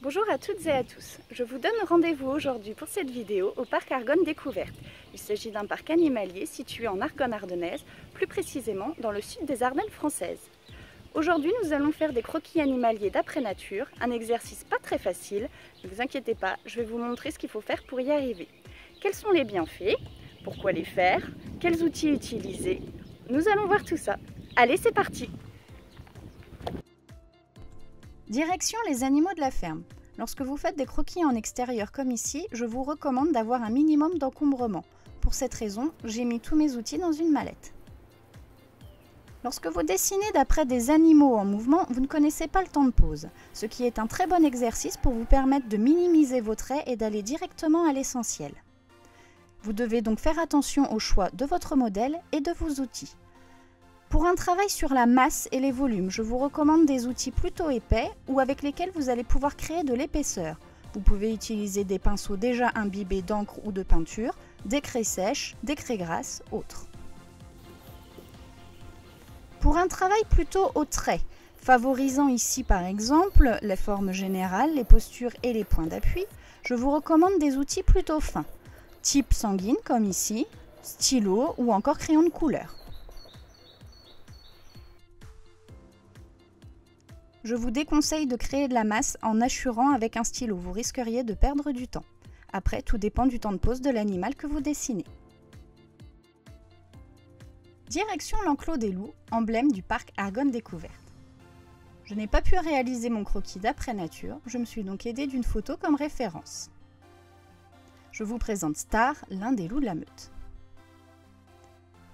Bonjour à toutes et à tous, je vous donne rendez-vous aujourd'hui pour cette vidéo au parc Argonne Découverte. Il s'agit d'un parc animalier situé en Argonne ardennaise, plus précisément dans le sud des Ardennes françaises. Aujourd'hui nous allons faire des croquis animaliers d'après nature, un exercice pas très facile, ne vous inquiétez pas, je vais vous montrer ce qu'il faut faire pour y arriver. Quels sont les bienfaits? Pourquoi les faire? Quels outils utiliser? Nous allons voir tout ça. Allez, c'est parti! Direction les animaux de la ferme. Lorsque vous faites des croquis en extérieur comme ici, je vous recommande d'avoir un minimum d'encombrement. Pour cette raison, j'ai mis tous mes outils dans une mallette. Lorsque vous dessinez d'après des animaux en mouvement, vous ne connaissez pas le temps de pause, ce qui est un très bon exercice pour vous permettre de minimiser vos traits et d'aller directement à l'essentiel. Vous devez donc faire attention au choix de votre modèle et de vos outils. Pour un travail sur la masse et les volumes, je vous recommande des outils plutôt épais ou avec lesquels vous allez pouvoir créer de l'épaisseur. Vous pouvez utiliser des pinceaux déjà imbibés d'encre ou de peinture, des craies sèches, des craies grasses, autres. Pour un travail plutôt au trait, favorisant ici par exemple les formes générales, les postures et les points d'appui, je vous recommande des outils plutôt fins, type sanguine comme ici, stylo ou encore crayon de couleur. Je vous déconseille de créer de la masse en hachurant avec un stylo, vous risqueriez de perdre du temps. Après, tout dépend du temps de pose de l'animal que vous dessinez. Direction l'enclos des loups, emblème du parc Argonne Découverte. Je n'ai pas pu réaliser mon croquis d'après nature, je me suis donc aidée d'une photo comme référence. Je vous présente Star, l'un des loups de la meute.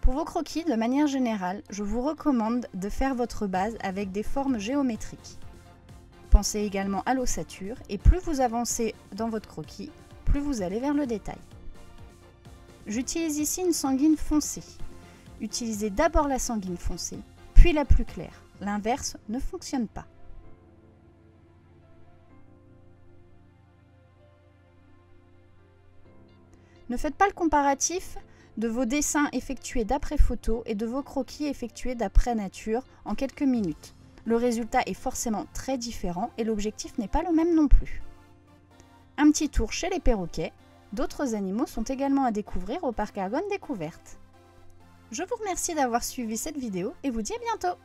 Pour vos croquis, de manière générale, je vous recommande de faire votre base avec des formes géométriques. Pensez également à l'ossature et plus vous avancez dans votre croquis, plus vous allez vers le détail. J'utilise ici une sanguine foncée. Utilisez d'abord la sanguine foncée, puis la plus claire. L'inverse ne fonctionne pas. Ne faites pas le comparatif de vos dessins effectués d'après photo et de vos croquis effectués d'après nature en quelques minutes. Le résultat est forcément très différent et l'objectif n'est pas le même non plus. Un petit tour chez les perroquets, d'autres animaux sont également à découvrir au parc Argonne Découverte. Je vous remercie d'avoir suivi cette vidéo et vous dis à bientôt!